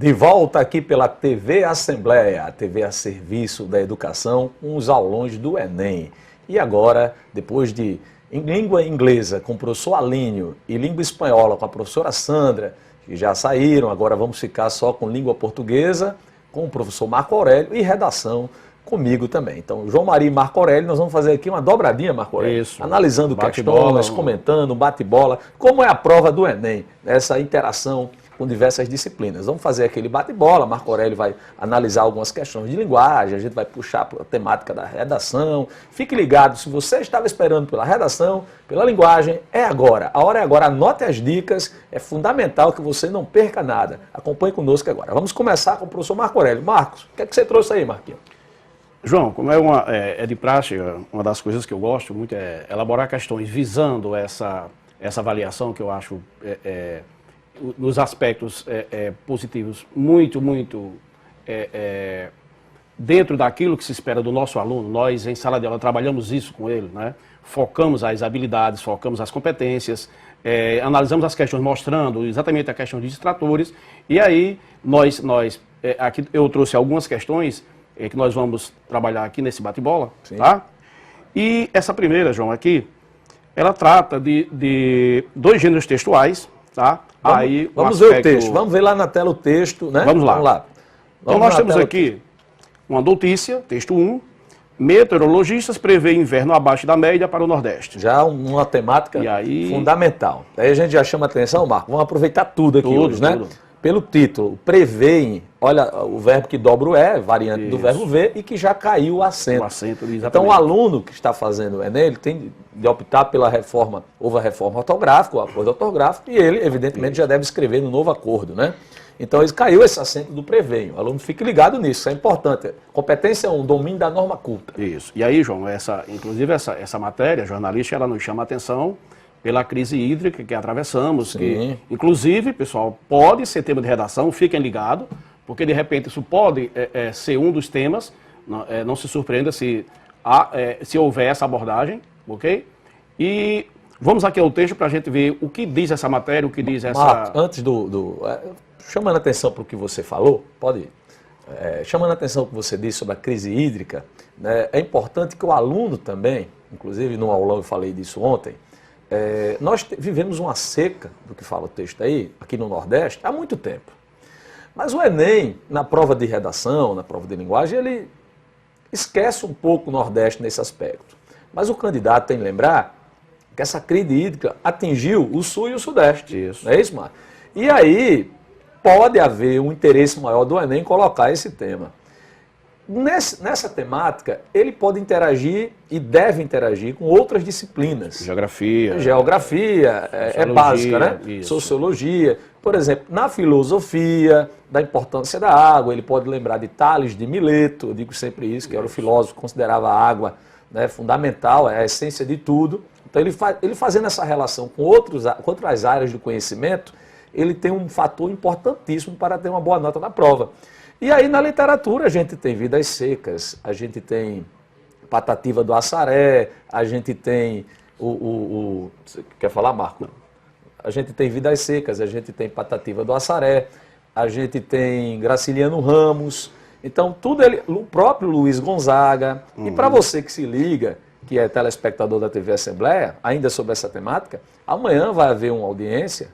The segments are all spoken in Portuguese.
De volta aqui pela TV Assembleia, a TV a serviço da educação, uns aulões do Enem. E agora, depois de em língua inglesa com o professor Alínio e língua espanhola com a professora Sandra, que já saíram, agora vamos ficar só com língua portuguesa, com o professor Marco Aurélio e redação comigo também. Então, João Maria e Marco Aurélio, nós vamos fazer aqui uma dobradinha, Marco Aurélio. Isso. Analisando questões, comentando, bate-bola, como é a prova do Enem, essa interação com diversas disciplinas. Vamos fazer aquele bate-bola, Marco Aurélio vai analisar algumas questões de linguagem, a gente vai puxar para a temática da redação. Fique ligado, se você estava esperando pela redação, pela linguagem, é agora. A hora é agora, anote as dicas, é fundamental que você não perca nada. Acompanhe conosco agora. Vamos começar com o professor Marco Aurélio. Marcos, o que é que você trouxe aí, Marquinhos? João, como é de praxe, uma das coisas que eu gosto muito é elaborar questões visando essa avaliação que eu acho nos aspectos positivos muito dentro daquilo que se espera do nosso aluno. Nós, em sala de aula, trabalhamos isso com ele, né? Focamos as habilidades, focamos as competências, analisamos as questões mostrando exatamente a questão de distratores, e aí aqui eu trouxe algumas questões que nós vamos trabalhar aqui nesse bate-bola, tá? E essa primeira, João, aqui, ela trata de dois gêneros textuais, tá? Vamos ver o texto, vamos ver lá na tela o texto, né? Vamos lá. Então nós temos aqui uma notícia, texto 1, meteorologistas prevêem inverno abaixo da média para o Nordeste. Já uma temática fundamental. Aí a gente já chama a atenção, Marco, vamos aproveitar tudo aqui hoje, né? Pelo título, prevêem, olha o verbo que dobra o E, variante do verbo ver, e que já caiu o acento. Então o aluno que está fazendo o Enem, ele tem de optar pela reforma, houve a reforma ortográfica, o acordo ortográfico, e ele, evidentemente, já deve escrever no novo acordo, né? Então ele caiu esse acento do prevêem. O aluno fique ligado nisso, isso é importante. Competência é um domínio da norma culta. Isso. E aí, João, inclusive essa matéria jornalística, ela nos chama a atenção pela crise hídrica que atravessamos, que, inclusive, pessoal, pode ser tema de redação, fiquem ligados, porque de repente isso pode ser um dos temas, não se surpreenda se houver essa abordagem, ok? E vamos aqui ao texto para a gente ver o que diz essa matéria, o que diz essa... Marcos, antes chamando a atenção para o que você falou, pode ir. Chamando a atenção para o que você disse sobre a crise hídrica, né, é importante que o aluno também, inclusive no aulão eu falei disso ontem, nós vivemos uma seca, do que fala o texto aí, aqui no Nordeste, há muito tempo. Mas o Enem, na prova de redação, na prova de linguagem, ele esquece um pouco o Nordeste nesse aspecto. Mas o candidato tem que lembrar que essa crise hídrica atingiu o Sul e o Sudeste. Isso. Não é isso, Marcos? E aí pode haver um interesse maior do Enem em colocar esse tema. Nessa temática, ele pode interagir e deve interagir com outras disciplinas. Geografia. Geografia é básica, né? Isso. Sociologia. Por exemplo, na filosofia, da importância da água, ele pode lembrar de Tales de Mileto, eu digo sempre isso, que era o filósofo que considerava a água, né, fundamental, é a essência de tudo. Então, ele fazendo essa relação com outras áreas do conhecimento, ele tem um fator importantíssimo para ter uma boa nota na prova. E aí na literatura a gente tem Vidas Secas, a gente tem Patativa do Assaré, a gente tem Você quer falar, Marco? A gente tem Vidas Secas, a gente tem Patativa do Assaré, a gente tem Graciliano Ramos, então tudo o próprio Luiz Gonzaga. E para você que se liga, que é telespectador da TV Assembleia, ainda sobre essa temática, amanhã vai haver uma audiência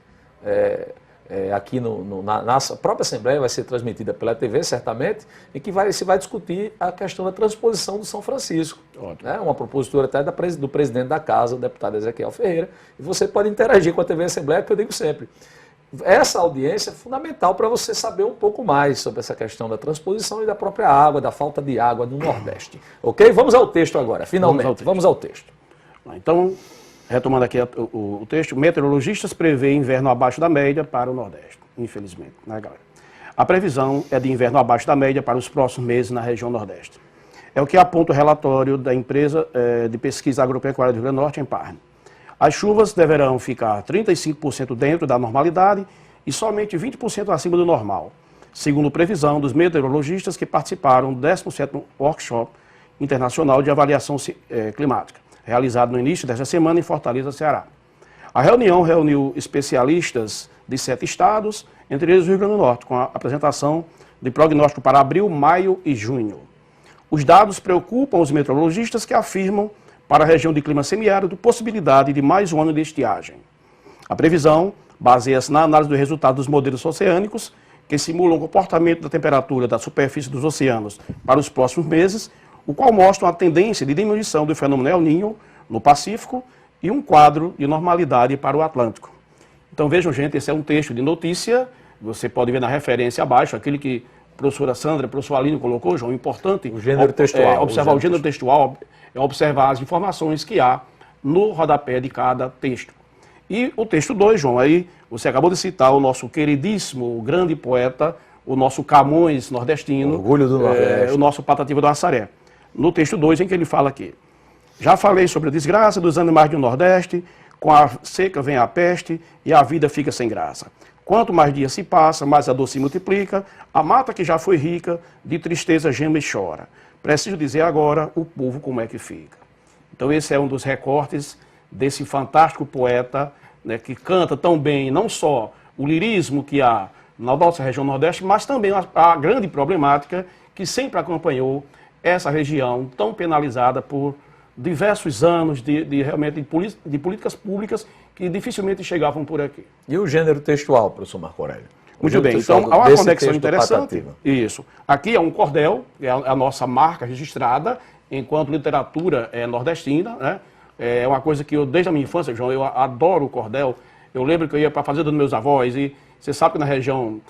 aqui na própria Assembleia, vai ser transmitida pela TV, certamente, em que se vai discutir a questão da transposição do São Francisco. Né? Uma propositura até do presidente da Casa, o deputado Ezequiel Ferreira, e você pode interagir com a TV Assembleia, que eu digo sempre. Essa audiência é fundamental para você saber um pouco mais sobre essa questão da transposição e da própria água, da falta de água no Nordeste. Ok? Vamos ao texto agora, finalmente. Vamos ao texto. Então, retomando aqui o texto, meteorologistas prevêem inverno abaixo da média para o Nordeste, infelizmente, né, galera? A previsão é de inverno abaixo da média para os próximos meses na região Nordeste. É o que aponta o relatório da empresa de pesquisa agropecuária do Rio Grande do Norte, Emparne. As chuvas deverão ficar 35% dentro da normalidade e somente 20% acima do normal, segundo previsão dos meteorologistas que participaram do 17º Workshop Internacional de Avaliação Climática, realizado no início desta semana em Fortaleza, Ceará. A reunião reuniu especialistas de 7 estados, entre eles o Rio Grande do Norte, com a apresentação de prognóstico para abril, maio e junho. Os dados preocupam os meteorologistas que afirmam para a região de clima semiárido possibilidade de mais um ano de estiagem. A previsão baseia-se na análise do resultado dos modelos oceânicos, que simulam o comportamento da temperatura da superfície dos oceanos para os próximos meses, o qual mostra uma tendência de diminuição do fenômeno El Niño no Pacífico e um quadro de normalidade para o Atlântico. Então vejam, gente, esse é um texto de notícia, você pode ver na referência abaixo, aquele que a professora Sandra, a professora Aline colocou, João, importante. O gênero textual. Observar o gênero textual, é observar as informações que há no rodapé de cada texto. E o texto 2, João, aí você acabou de citar o nosso queridíssimo, grande poeta, o nosso Camões nordestino. Orgulho do Nordeste. O nosso Patativa do Assaré. No texto 2, em que ele fala aqui: já falei sobre a desgraça dos animais do Nordeste, com a seca vem a peste e a vida fica sem graça. Quanto mais dias se passa, mais a dor se multiplica, a mata que já foi rica, de tristeza geme e chora. Preciso dizer agora o povo como é que fica. Então esse é um dos recortes desse fantástico poeta, né, que canta tão bem, não só o lirismo que há na nossa região Nordeste, mas também a grande problemática que sempre acompanhou essa região tão penalizada por diversos anos realmente de políticas públicas que dificilmente chegavam por aqui. E o gênero textual, professor Marco Aurélio? Muito bem, então há uma conexão interessante. Isso. Aqui é um cordel, é a nossa marca registrada enquanto literatura nordestina, né? É uma coisa que eu, desde a minha infância, João, eu adoro o cordel. Eu lembro que eu ia para a fazenda dos meus avós e você sabe que na região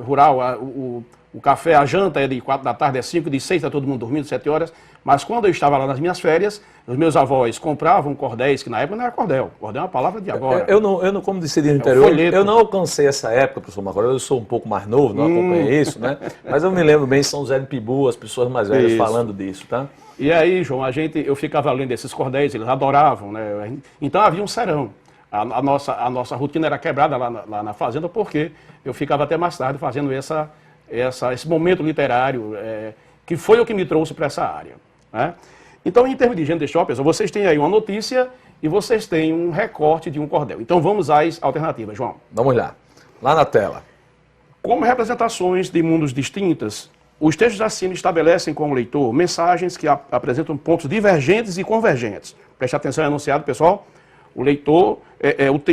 rural o café, a janta é de 4 da tarde, é 5, de 6 está todo mundo dormindo, 7 horas. Mas quando eu estava lá nas minhas férias, os meus avós compravam cordéis, que na época não era cordel. Cordel é uma palavra de agora. Eu não como decidi no interior, eu não alcancei essa época, professor Marco Aurélio, eu sou um pouco mais novo, não acompanhei isso, né? Mas eu me lembro bem, São José de Pibu, as pessoas mais velhas falando disso, tá? E aí, João, eu ficava lendo esses cordéis, eles adoravam, né? Então havia um serão. A nossa rotina era quebrada lá na fazenda, porque eu ficava até mais tarde fazendo esse momento literário, que foi o que me trouxe para essa área, né? Então, em termos de gênero textual, pessoal, vocês têm aí uma notícia e vocês têm um recorte de um cordel. Então, vamos às alternativas, João. Vamos lá. Lá na tela. Como representações de mundos distintas, os textos acima estabelecem com o leitor mensagens que apresentam pontos divergentes e convergentes. Preste atenção no enunciado, pessoal. O leitor,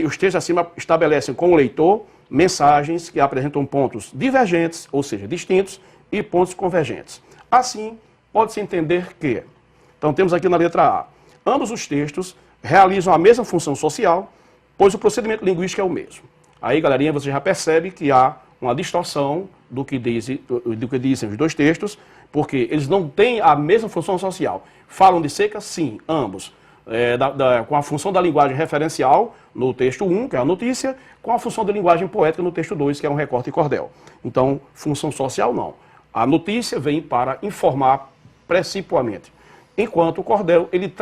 os textos acima estabelecem com o leitor mensagens que apresentam pontos divergentes, ou seja, distintos, e pontos convergentes. Assim, pode-se entender que, então temos aqui na letra A, ambos os textos realizam a mesma função social, pois o procedimento linguístico é o mesmo. Aí, galerinha, você já percebe que há uma distorção do que dizem os dois textos, porque eles não têm a mesma função social. Falam de seca? Sim, ambos. Com a função da linguagem referencial no texto 1, que é a notícia, com a função da linguagem poética no texto 2, que é um recorte e cordel. Então, função social não. A notícia vem para informar precipuamente. Enquanto o cordel, ele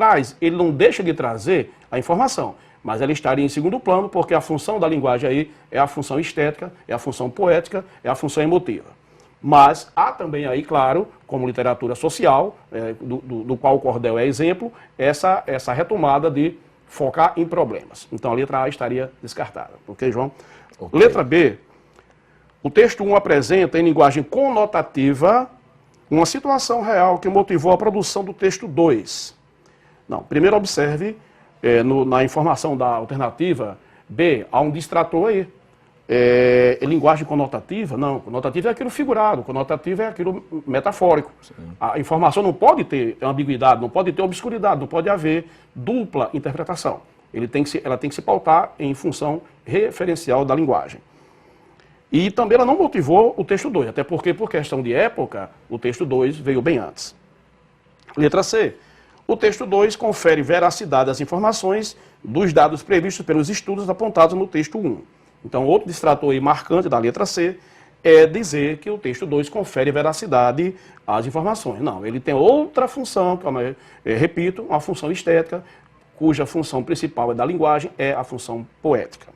não deixa de trazer a informação, mas ela estaria em segundo plano, porque a função da linguagem aí é a função estética, é a função poética, é a função emotiva. Mas há também aí, claro, como literatura social, do qual o cordel é exemplo, essa retomada de focar em problemas. Então a letra A estaria descartada. Ok, João? Okay. Letra B. O texto 1 apresenta em linguagem conotativa uma situação real que motivou a produção do texto 2. Não, primeiro observe, na informação da alternativa B, há um distrator aí. Linguagem conotativa? Não, conotativa é aquilo figurado, conotativa é aquilo metafórico. Sim. A informação não pode ter ambiguidade, não pode ter obscuridade, não pode haver dupla interpretação. Ela tem que se pautar em função referencial da linguagem. E também ela não motivou o texto 2, até porque, por questão de época, o texto 2 veio bem antes. Letra C. O texto 2 confere veracidade às informações dos dados previstos pelos estudos apontados no texto 1. Então, outro distrator aí marcante da letra C é dizer que o texto 2 confere veracidade às informações. Não, ele tem outra função, repito, uma função estética, cuja função principal da linguagem é a função poética.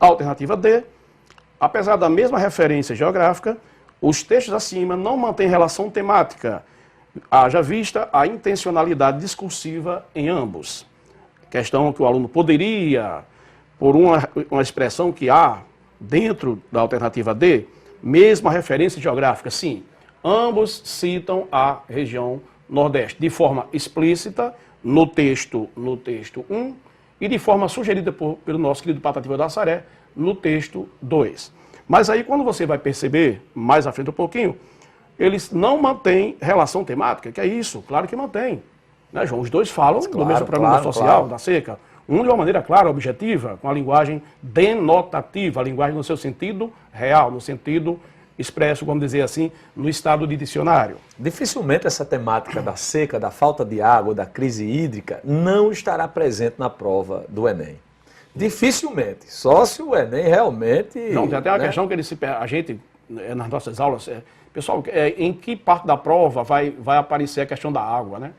Alternativa D. Apesar da mesma referência geográfica, os textos acima não mantêm relação temática, haja vista a intencionalidade discursiva em ambos. questão que o aluno poderia, por uma expressão que há dentro da alternativa D, mesma referência geográfica, sim. Ambos citam a região Nordeste de forma explícita no texto 1 e de forma sugerida pelo nosso querido Patativa da Assaré no texto 2. Mas aí quando você vai perceber, mais à frente um pouquinho, eles não mantêm relação temática, que é isso, claro que mantém. Né, João? Os dois falam do mesmo problema social, da seca. Um de uma maneira clara, objetiva, com a linguagem denotativa, a linguagem no seu sentido real, no sentido expresso, vamos dizer assim, no estado de dicionário. Dificilmente essa temática da seca, da falta de água, da crise hídrica, não estará presente na prova do Enem. Dificilmente. Só se o Enem realmente... Não, tem até uma questão que a gente, nas nossas aulas... Pessoal, em que parte da prova vai aparecer a questão da água, né?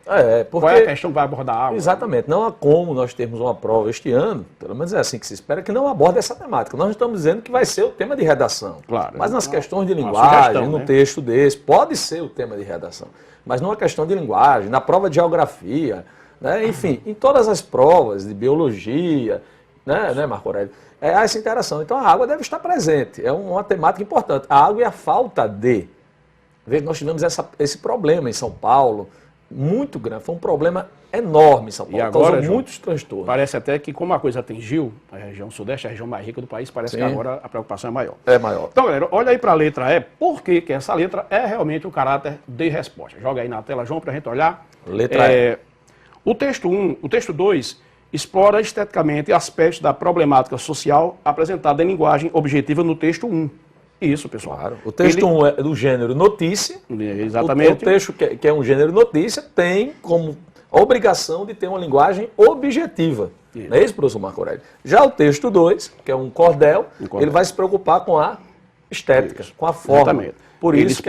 Porque... Qual é a questão que vai abordar a água? Exatamente. Não há como nós termos uma prova este ano, pelo menos é assim que se espera, que não aborde essa temática. Nós estamos dizendo que vai ser o tema de redação. Claro. Mas nas questões de linguagem, no texto desse, pode ser o tema de redação. Mas numa questão de linguagem, na prova de geografia, né? Enfim, em todas as provas de biologia, né, Marco Aurélio? Há essa interação. Então a água deve estar presente. É uma temática importante. A água e a falta de... Nós tivemos esse problema em São Paulo, muito grande, foi um problema enorme em São Paulo, e agora, causou João, muitos transtornos. Parece até que como a coisa atingiu a região sudeste, a região mais rica do país, parece que agora a preocupação é maior. É maior. Então, galera, olha aí para a letra E, porque essa letra é realmente o caráter de resposta. Joga aí na tela, João, para a gente olhar. Letra E. O texto 1, o texto 2, explora esteticamente aspectos da problemática social apresentada em linguagem objetiva no texto 1. Isso, pessoal. Claro. O texto 1 é do gênero notícia. Exatamente. O texto que é um gênero notícia tem como obrigação de ter uma linguagem objetiva. Isso. Não é isso, professor Marco Aurélio? Já o texto 2, que é um cordel, ele vai se preocupar com a estética, com a forma. Exatamente. Por isso,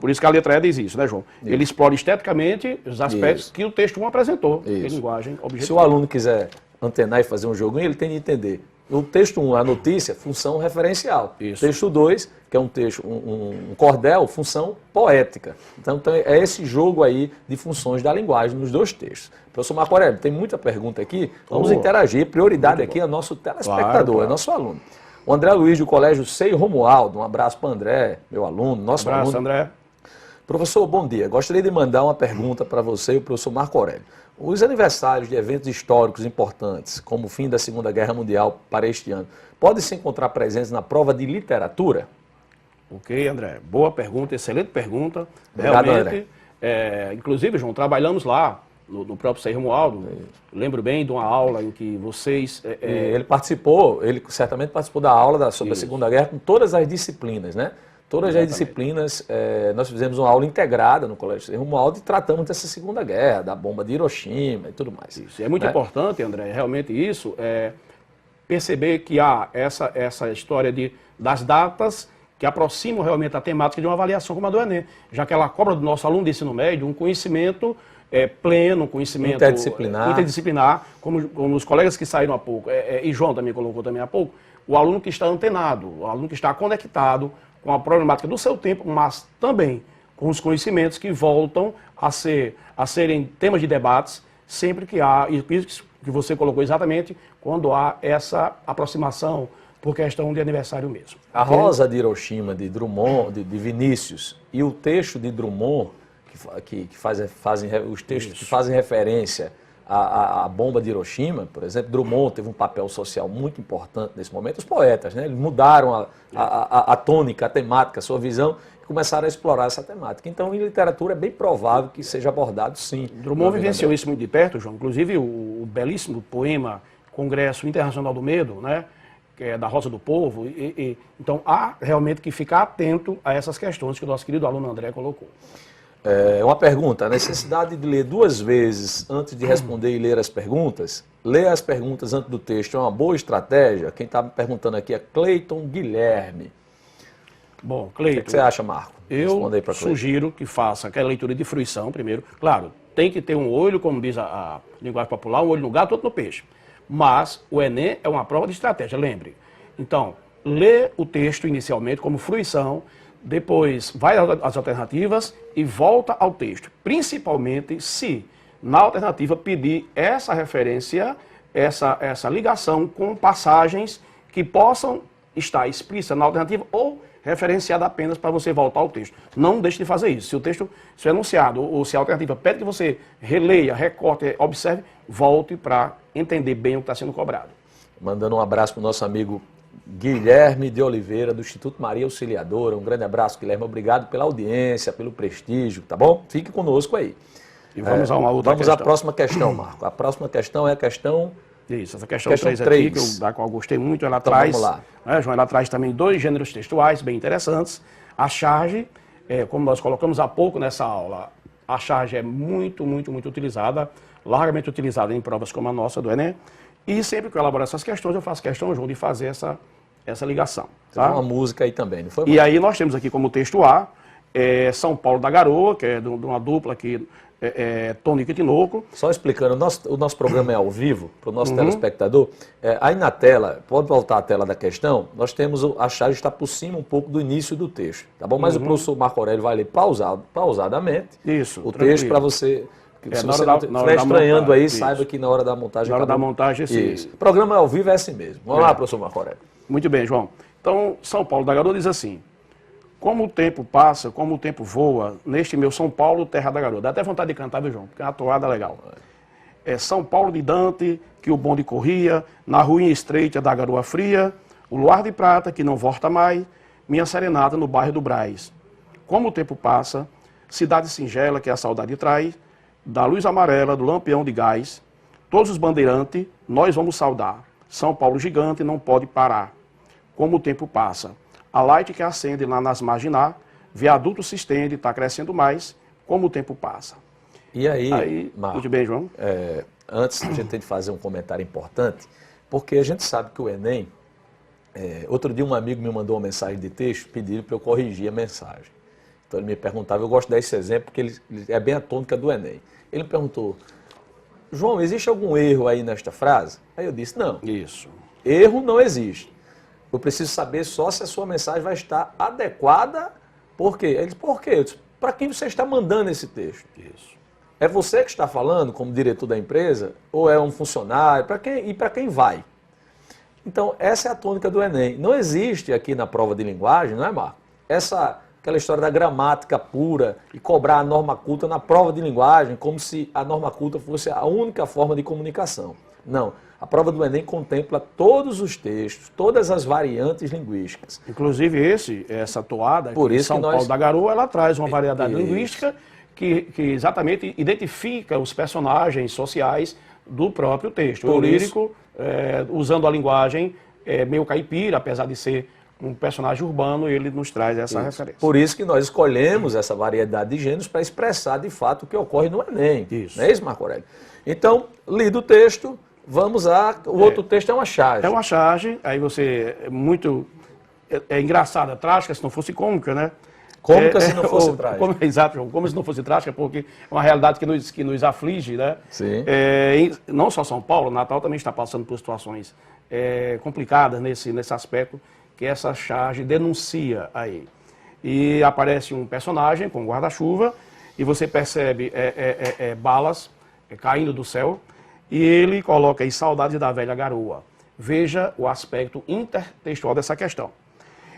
por isso que a letra E diz isso, né, João? Isso. Ele explora esteticamente os aspectos que o texto 1 apresentou, em linguagem objetiva. Se o aluno quiser antenar e fazer um joguinho, ele tem de entender. No texto 1, a notícia, função referencial. Isso. Texto 2, que é um texto, um cordel, função poética. Então é esse jogo aí de funções da linguagem nos dois textos. Professor Marco Aurélio, tem muita pergunta aqui, vamos interagir. Prioridade aqui é nosso telespectador, é nosso aluno. O André Luiz, do Colégio Sei Romualdo, um abraço para o André, meu aluno, nosso aluno. Um abraço, André. Professor, bom dia. Gostaria de mandar uma pergunta para você e o professor Marco Aurélio. Os aniversários de eventos históricos importantes, como o fim da Segunda Guerra Mundial para este ano, podem se encontrar presentes na prova de literatura? Ok, André. Boa pergunta, excelente pergunta. Obrigado, realmente, inclusive, João, trabalhamos lá no próprio Sei Romualdo. Lembro bem de uma aula em que vocês... Ele certamente participou da aula sobre a Segunda Guerra com todas as disciplinas, né? Todas as disciplinas, nós fizemos uma aula integrada no Colégio Sei Romualdo e tratamos dessa Segunda Guerra, da bomba de Hiroshima e tudo mais. Isso. É muito importante, André, realmente isso, perceber que há essa história das datas que aproximam realmente a temática de uma avaliação como a do Enem, já que ela cobra do nosso aluno de ensino médio um conhecimento pleno, um conhecimento interdisciplinar, como os colegas que saíram há pouco, e João também colocou também há pouco, o aluno que está antenado, o aluno que está conectado com a problemática do seu tempo, mas também com os conhecimentos que voltam a serem temas de debates sempre que há, e isso que você colocou exatamente, quando há essa aproximação por questão de aniversário mesmo. A Rosa de Hiroshima, de Drummond, de Vinícius, e o texto de Drummond, os textos que fazem referência à bomba de Hiroshima, por exemplo, Drummond teve um papel social muito importante nesse momento. Os poetas, né, eles mudaram a tônica, a temática, a sua visão e começaram a explorar essa temática. Então, em literatura é bem provável que seja abordado, sim. Drummond vivenciou isso muito de perto, João. Inclusive, o belíssimo poema Congresso Internacional do Medo, né, que é da Rosa do Povo. Então, há realmente que ficar atento a essas questões que o nosso querido aluno André colocou. Uma pergunta, a necessidade de ler 2 vezes antes de responder e ler as perguntas? Ler as perguntas antes do texto é uma boa estratégia? Quem está me perguntando aqui é Cleiton Guilherme. Bom, Cleiton, o que você acha, Marco? Eu sugiro que faça aquela leitura de fruição primeiro. Claro, tem que ter um olho, como diz a linguagem popular, um olho no gato, outro no peixe. Mas o Enem é uma prova de estratégia, lembre. Então, lê o texto inicialmente como fruição, depois vai às alternativas e volta ao texto. Principalmente se, na alternativa, pedir essa referência essa ligação com passagens que possam estar explícitas na alternativa ou referenciada apenas para você voltar ao texto. Não deixe de fazer isso. Se o texto, se o enunciado ou se a alternativa pede que você releia, recorte, observe, volte para entender bem o que está sendo cobrado. Mandando um abraço para o nosso amigo Guilherme de Oliveira, do Instituto Maria Auxiliadora. Um grande abraço, Guilherme. Obrigado pela audiência, pelo prestígio, tá bom? Fique conosco aí. E vamos a uma outra questão. Vamos à próxima questão, Marco. A próxima questão é a questão... Isso, essa questão 3 aqui, da qual eu gostei muito, ela traz, vamos lá. Né, João, ela traz também 2 gêneros textuais bem interessantes. A charge, como nós colocamos há pouco nessa aula, a charge é muito utilizada, largamente utilizada em provas como a nossa do Enem. E sempre que eu elaboro essas questões, eu faço questão, João, de fazer essa ligação. Tá? Uma música aí também, não foi? E aí nós temos aqui como texto A, São Paulo da Garoa, que é de uma dupla aqui, Tônico e Tinoco. Só explicando, o nosso programa é ao vivo, para o nosso telespectador. Aí na tela, pode voltar à tela da questão, nós temos a charge está por cima um pouco do início do texto, tá bom? Mas o professor Marco Aurélio vai ler pausadamente Isso, o texto para você... Se você estiver estranhando aí, saiba que na hora da montagem... Na hora da montagem, isso. O programa ao vivo é assim mesmo. Vamos lá, professor Marco Aurélio. Muito bem, João. Então, São Paulo da Garoa diz assim: como o tempo passa, como o tempo voa, neste meu São Paulo, terra da garoa. Dá até vontade de cantar, viu, João? Porque é uma toada legal. São Paulo de Dante, que o bonde corria, na ruinha estreita da garoa fria, o luar de prata que não volta mais, minha serenata no bairro do Brás. Como o tempo passa, cidade singela que a saudade traz, da luz amarela, do lampião de gás, todos os bandeirantes, nós vamos saudar. São Paulo gigante não pode parar. Como o tempo passa, a light que acende lá nas marginais, viaduto se estende, está crescendo mais, como o tempo passa. E aí Marco, muito bem, João. Antes a gente tem de fazer um comentário importante, porque a gente sabe que o Enem, outro dia um amigo me mandou uma mensagem de texto pedindo para eu corrigir a mensagem. Então ele me perguntava, eu gosto desse exemplo porque ele é bem a tônica do Enem. Ele me perguntou: João, existe algum erro aí nesta frase? Aí eu disse: não. Isso. Erro não existe. Eu preciso saber só se a sua mensagem vai estar adequada. Por quê? Ele disse: por quê? Eu disse: para quem você está mandando esse texto? Isso. É você que está falando como diretor da empresa? Ou é um funcionário? Para quem vai? Então, essa é a tônica do Enem. Não existe aqui na prova de linguagem, não é, Marco? Aquela história da gramática pura e cobrar a norma culta na prova de linguagem, como se a norma culta fosse a única forma de comunicação. Não. A prova do Enem contempla todos os textos, todas as variantes linguísticas. Inclusive essa toada, por isso São Paulo da Garoa, ela traz uma variedade linguística que exatamente identifica os personagens sociais do próprio texto. O lírico, usando a linguagem meio caipira, apesar de ser um personagem urbano, ele nos traz essa referência. Por isso que nós escolhemos essa variedade de gêneros para expressar de fato o que ocorre no Enem. Isso. Não é isso, Marco Aurélio? Então, lido o texto, vamos a... O outro texto é uma charge. É uma charge, aí você é engraçada, trágica, se não fosse cômica, né? Cômica se não fosse trágica. Exato, como se não fosse trágica, porque é uma realidade que nos aflige, né? Sim. Não só São Paulo, Natal também está passando por situações complicadas nesse aspecto, que essa charge denuncia aí. E aparece um personagem com guarda-chuva, e você percebe balas caindo do céu, e ele coloca aí saudades da velha garoa. Veja o aspecto intertextual dessa questão.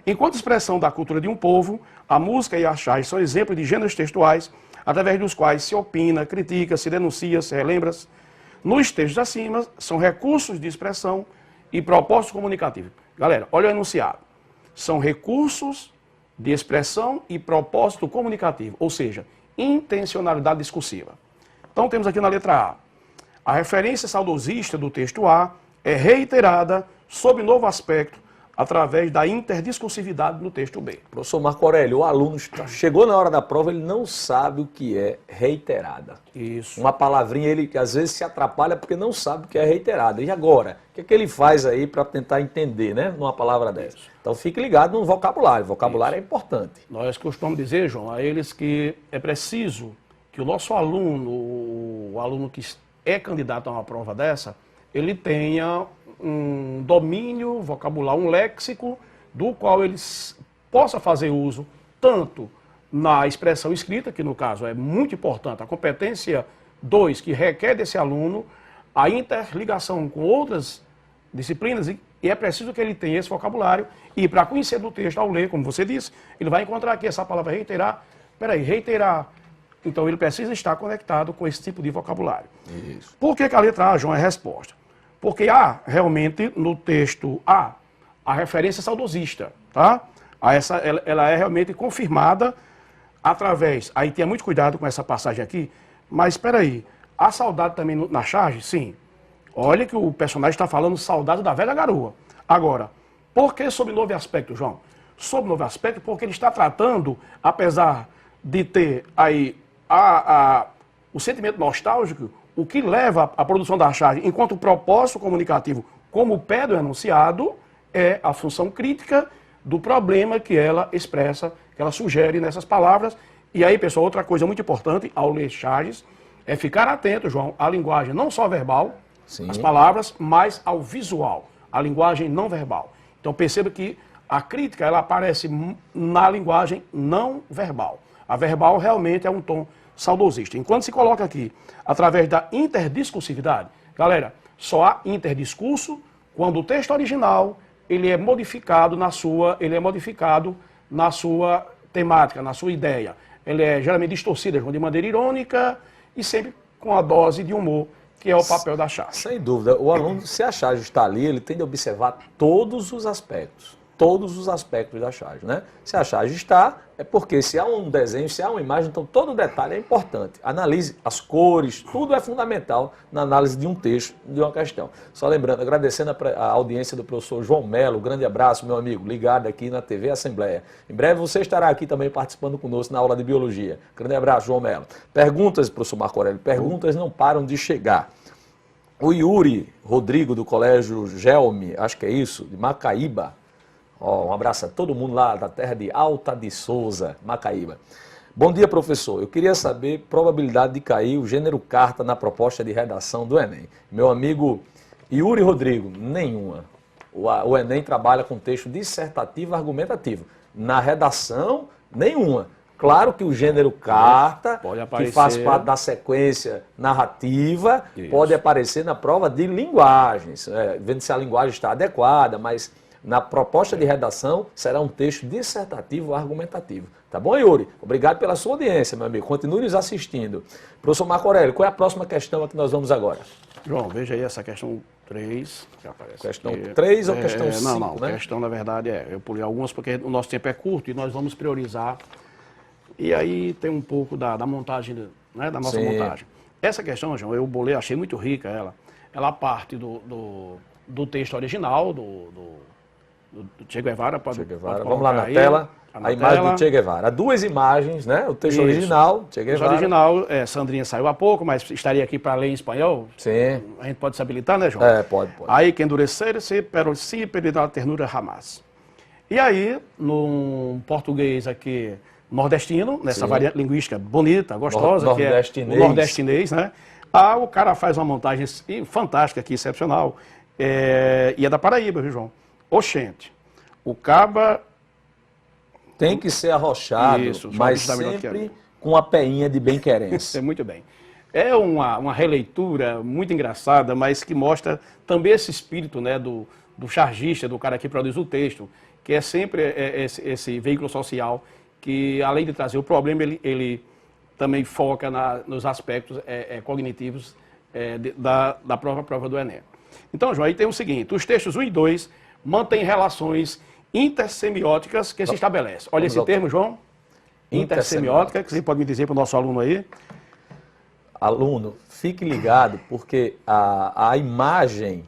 Enquanto expressão da cultura de um povo, a música e a charge são exemplos de gêneros textuais, através dos quais se opina, critica, se denuncia, se relembra. Nos textos acima, são recursos de expressão e propósito comunicativo. Galera, olha o enunciado. São recursos de expressão e propósito comunicativo, ou seja, intencionalidade discursiva. Então temos aqui na letra A referência saudosista do texto A é reiterada sob novo aspecto através da interdiscursividade no texto B. Professor Marco Aurélio, o aluno chegou na hora da prova, ele não sabe o que é reiterada. Isso. Uma palavrinha, ele às vezes se atrapalha porque não sabe o que é reiterada. E agora? O que é que ele faz aí para tentar entender, né, numa palavra dessa? Então fique ligado no vocabulário. O vocabulário é importante. Nós costumamos dizer, João, a eles que é preciso que o nosso aluno, o aluno que é candidato a uma prova dessa, ele tenha um domínio vocabular, um léxico, do qual ele possa fazer uso tanto na expressão escrita, que no caso é muito importante, a competência 2, que requer desse aluno a interligação com outras disciplinas e é preciso que ele tenha esse vocabulário e para conhecer do texto ao ler, como você disse, ele vai encontrar aqui essa palavra reiterar. Peraí, reiterar. Então ele precisa estar conectado com esse tipo de vocabulário. Isso. Por que a letra A, João, é a resposta? Porque há realmente no texto A a referência saudosista, tá? Ela é realmente confirmada através, aí tenha muito cuidado com essa passagem aqui, mas espera aí, há saudade também na charge? Sim. Olha que o personagem está falando saudade da velha garoa. Agora, por que sob novo aspecto, João? Sob novo aspecto porque ele está tratando, apesar de ter aí o sentimento nostálgico, o que leva à produção da charge, enquanto o propósito comunicativo, como o pé do enunciado, é a função crítica do problema que ela expressa, que ela sugere nessas palavras. E aí, pessoal, outra coisa muito importante ao ler charges é ficar atento, João, à linguagem não só verbal, Sim. as palavras, mas ao visual, a linguagem não verbal. Então perceba que a crítica ela aparece na linguagem não verbal. A verbal realmente é um tom saudosista. Enquanto se coloca aqui, através da interdiscursividade, galera, só há interdiscurso quando o texto original ele é modificado na sua temática, na sua ideia. Ele é geralmente distorcido de maneira irônica e sempre com a dose de humor, que é o papel da charge. Sem dúvida. O aluno, se a charge está ali, ele tem de observar todos os aspectos da charge, né? Se a charge está, é porque se há um desenho, se há uma imagem, então todo detalhe é importante. Analise as cores, tudo é fundamental na análise de um texto, de uma questão. Só lembrando, agradecendo a audiência do professor João Melo, grande abraço, meu amigo, ligado aqui na TV Assembleia. Em breve você estará aqui também participando conosco na aula de Biologia. Grande abraço, João Melo. Perguntas, professor Marco Aurélio, perguntas não param de chegar. O Yuri Rodrigo, do Colégio Gelme, acho que é isso, de Macaíba. Um abraço a todo mundo lá da terra de Alta de Souza, Macaíba. Bom dia, professor. Eu queria saber probabilidade de cair o gênero carta na proposta de redação do Enem. Meu amigo Yuri Rodrigo, nenhuma. O Enem trabalha com texto dissertativo argumentativo. Na redação, nenhuma. Claro que o gênero carta, que faz parte da sequência narrativa, pode aparecer na prova de linguagens, vendo se a linguagem está adequada, mas na proposta de redação será um texto dissertativo argumentativo. Tá bom, Yuri? Obrigado pela sua audiência, meu amigo. Continue nos assistindo. Professor Marco Aurélio, qual é a próxima questão a que nós vamos agora? João, veja aí essa questão 3. Que aparece questão aqui. 3 ou questão 5? Não, né? Questão, na verdade, eu pulei algumas porque o nosso tempo é curto e nós vamos priorizar. E aí tem um pouco da montagem, né, da nossa montagem. Essa questão, João, eu bolei, achei muito rica ela. Ela parte do texto original, do Che Guevara. Che Guevara. Vamos lá na tela. A imagem do Che Guevara. Há duas imagens, né? O texto original, Che Guevara. O original, Sandrinha saiu há pouco, mas estaria aqui para ler em espanhol. Sim. A gente pode se habilitar, né, João? Pode. Aí, que endurecer-se, pero si pedirá ternura jamás. E aí, no português aqui, nordestino, nessa variante linguística bonita, gostosa, que é o nordestinês, né? O cara faz uma montagem fantástica aqui, excepcional. E é da Paraíba, viu, João? Oxente, o caba... Tem que ser arrochado, mas sempre com a peinha de bem-querência. Muito bem. É uma releitura muito engraçada, mas que mostra também esse espírito, né, do chargista, do cara que produz o texto, que é sempre esse veículo social que, além de trazer o problema, ele também foca nos aspectos cognitivos da própria prova do Enem. Então, João, aí tem o seguinte, os textos 1 e 2 mantêm relações intersemióticas que se estabelecem. Olha esse termo, João. Intersemiótica, que você pode me dizer para o nosso aluno aí? Aluno, fique ligado, porque a imagem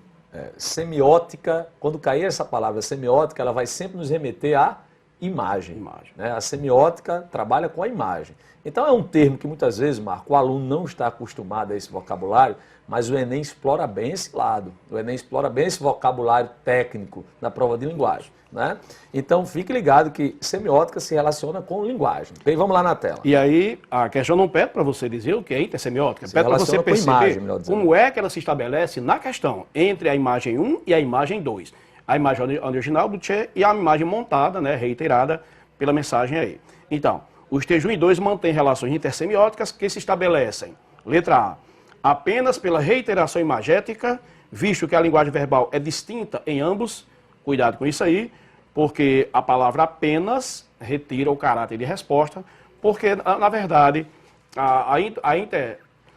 semiótica, quando cair essa palavra semiótica, ela vai sempre nos remeter à imagem. Né? A semiótica trabalha com a imagem. Então é um termo que muitas vezes, Marco, o aluno não está acostumado a esse vocabulário, mas o Enem explora bem esse lado. O Enem explora bem esse vocabulário técnico na prova de linguagem. Né? Então fique ligado que semiótica se relaciona com linguagem. Okay? Vamos lá na tela. E aí a questão não pede para você dizer o que é intersemiótica, pede para você perceber como é que ela se estabelece na questão entre a imagem 1 e a imagem 2. A imagem original do Che e a imagem montada, né, reiterada pela mensagem aí. Então, os textos 1 e 2 mantêm relações intersemióticas que se estabelecem. Letra A. apenas pela reiteração imagética, visto que a linguagem verbal é distinta em ambos. Cuidado com isso aí, porque a palavra apenas retira o caráter de resposta, porque, na verdade,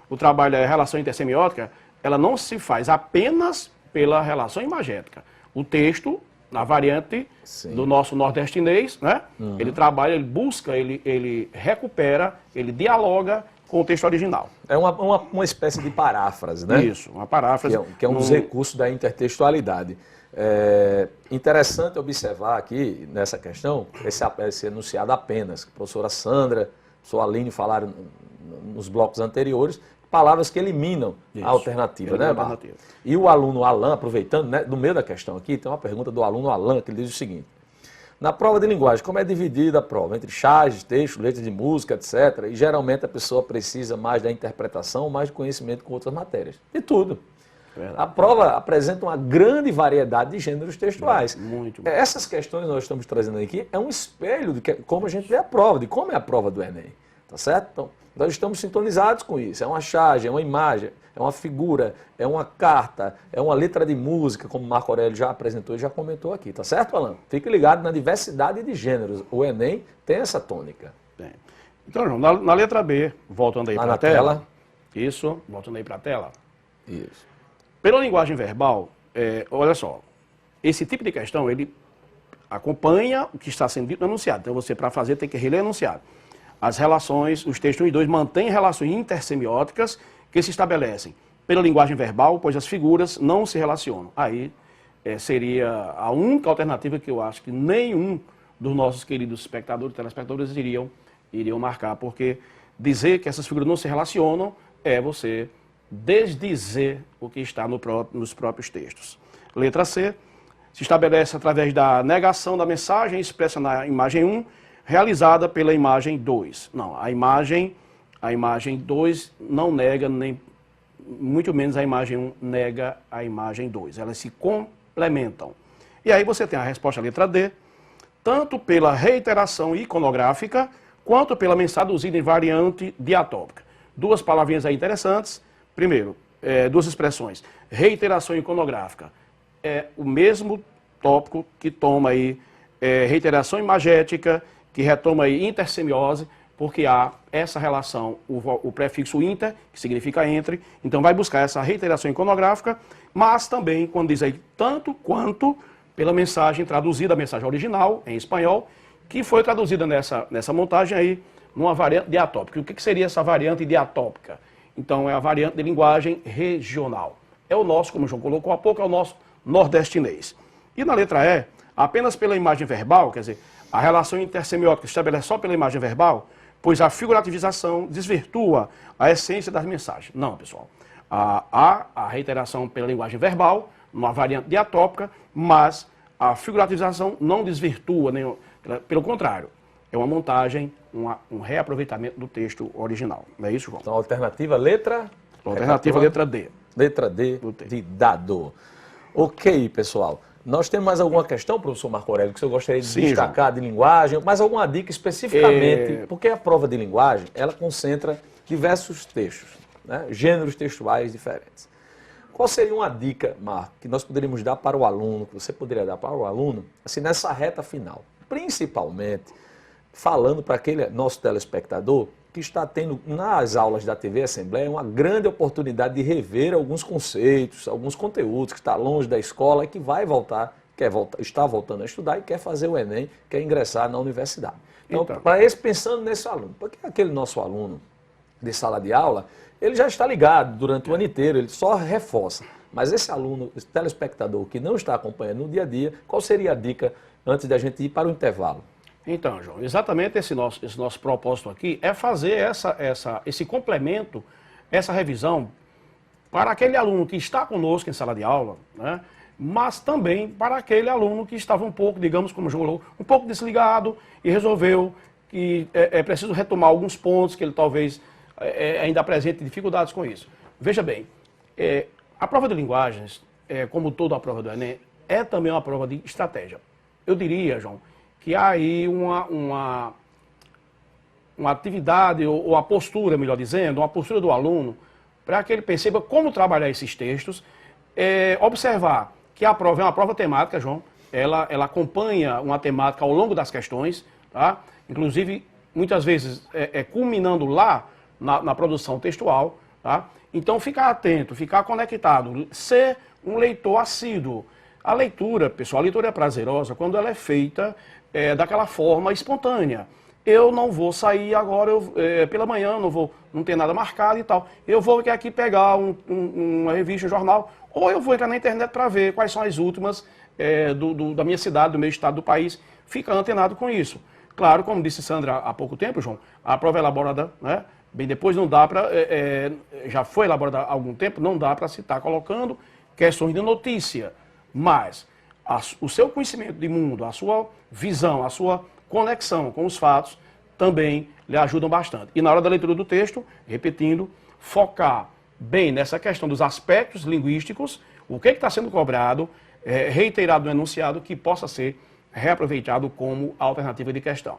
o trabalho da relação intersemiótica, ela não se faz apenas pela relação imagética. O texto, na variante do nosso nordestinês, né? Ele trabalha, ele busca, ele recupera, ele dialoga com o texto original. É uma espécie de paráfrase, né? Isso, uma paráfrase. Que é um dos recursos da intertextualidade. É interessante observar aqui, nessa questão, esse enunciado apenas, que a professora Sandra, a professora Aline falaram nos blocos anteriores, palavras que eliminam a alternativa, né, Marco? E o aluno Alan, aproveitando, né, no meio da questão aqui, tem uma pergunta do aluno Alan, que ele diz o seguinte: na prova de linguagem, como é dividida a prova? Entre charges, texto, letra de música, etc. E geralmente a pessoa precisa mais da interpretação, mais de conhecimento com outras matérias. De tudo. Verdade. A prova apresenta uma grande variedade de gêneros textuais. Muito. Essas questões que nós estamos trazendo aqui é um espelho de como a gente vê a prova, de como é a prova do Enem. Tá certo? Então, nós estamos sintonizados com isso. É uma charge, é uma imagem, é uma figura, é uma carta, é uma letra de música, como o Marco Aurélio já apresentou e já comentou aqui. Tá certo, Alan? Fique ligado na diversidade de gêneros. O Enem tem essa tônica. Tem. Então, João, na letra B, voltando aí para a tela. Isso, voltando aí para a tela. Isso. Pela linguagem verbal, olha só, esse tipo de questão, ele acompanha o que está sendo dito no enunciado. Então, você, para fazer, tem que reler o enunciado. As relações, os textos 1 e 2 mantêm relações intersemióticas que se estabelecem pela linguagem verbal, pois as figuras não se relacionam. Aí seria a única alternativa que eu acho que nenhum dos nossos queridos espectadores, telespectadores iriam marcar, porque dizer que essas figuras não se relacionam é você desdizer o que está nos próprios textos. Letra C, se estabelece através da negação da mensagem expressa na imagem 1, realizada pela imagem 2. Não, a imagem 2 não nega, nem muito menos a imagem 1 nega a imagem 2. Elas se complementam. E aí você tem a resposta letra D, tanto pela reiteração iconográfica, quanto pela mensagem traduzida em variante diatópica. Duas palavrinhas aí interessantes. Primeiro, duas expressões. Reiteração iconográfica. É o mesmo tópico que toma aí reiteração imagética, que retoma aí intersemiose, porque há essa relação, o prefixo inter, que significa entre, então vai buscar essa reiteração iconográfica, mas também, quando diz aí, tanto quanto pela mensagem traduzida, a mensagem original, em espanhol, que foi traduzida nessa montagem aí, numa variante diatópica. O que seria essa variante diatópica? Então, é a variante de linguagem regional. É o nosso, como o João colocou há pouco, é o nosso nordestinês. E na letra E, apenas pela imagem verbal, quer dizer, a relação intersemiótica se estabelece só pela imagem verbal, pois a figurativização desvirtua a essência das mensagens. Não, pessoal. Há a reiteração pela linguagem verbal, uma variante diatópica, mas a figurativização não desvirtua, pelo contrário. É uma montagem, um reaproveitamento do texto original. Não é isso, João? Então, alternativa letra? Alternativa letra D. Letra D de dado. Ok, pessoal. Nós temos mais alguma questão, professor Marco Aurélio, que o senhor gostaria de destacar de linguagem? Mais alguma dica especificamente? Porque a prova de linguagem, ela concentra diversos textos, né? Gêneros textuais diferentes. Qual seria uma dica, Marco, que nós poderíamos dar para o aluno, que você poderia dar para o aluno, assim, nessa reta final? Principalmente falando para aquele nosso telespectador que está tendo nas aulas da TV Assembleia uma grande oportunidade de rever alguns conceitos, alguns conteúdos, que está longe da escola e que vai voltar, está voltando a estudar e quer fazer o Enem, quer ingressar na universidade. Então, para esse, pensando nesse aluno, porque aquele nosso aluno de sala de aula, ele já está ligado durante o ano inteiro, ele só reforça. Mas esse aluno, esse telespectador que não está acompanhando no dia a dia, qual seria a dica antes da gente ir para o intervalo? Então, João, exatamente esse nosso propósito aqui é fazer esse complemento, essa revisão para aquele aluno que está conosco em sala de aula, né? Mas também para aquele aluno que estava um pouco, digamos, como o João falou, um pouco desligado e resolveu que é preciso retomar alguns pontos que ele talvez ainda apresente dificuldades com isso. Veja bem, a prova de linguagens, como toda a prova do Enem, é também uma prova de estratégia. Eu diria, João, que há aí uma atividade, ou a postura, melhor dizendo, uma postura do aluno para que ele perceba como trabalhar esses textos, observar que a prova é uma prova temática, João, ela acompanha uma temática ao longo das questões, tá? Inclusive, muitas vezes, culminando lá na produção textual, tá? Então, ficar atento, ficar conectado, ser um leitor assíduo. A leitura, pessoal, a leitura é prazerosa quando ela é feita daquela forma espontânea. Eu não vou sair agora, pela manhã, não tem nada marcado e tal. Eu vou aqui pegar uma revista, um jornal, ou eu vou entrar na internet para ver quais são as últimas da minha cidade, do meu estado, do país, fica antenado com isso. Claro, como disse Sandra há pouco tempo, João, a prova é elaborada, né? Bem, depois não dá para, já foi elaborada há algum tempo, não dá para se estar colocando questões de notícia, mas o seu conhecimento de mundo, a sua visão, a sua conexão com os fatos também lhe ajudam bastante. E na hora da leitura do texto, repetindo, focar bem nessa questão dos aspectos linguísticos, o que está sendo cobrado, reiterado no enunciado, que possa ser reaproveitado como alternativa de questão.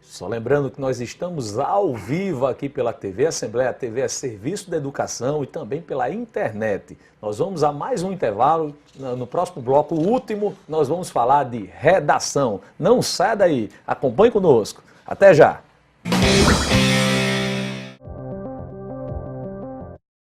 Só lembrando que nós estamos ao vivo aqui pela TV Assembleia. A TV é Serviço da Educação e também pela internet. Nós vamos a mais um intervalo. No próximo bloco, o último, nós vamos falar de redação. Não saia daí, acompanhe conosco. Até já!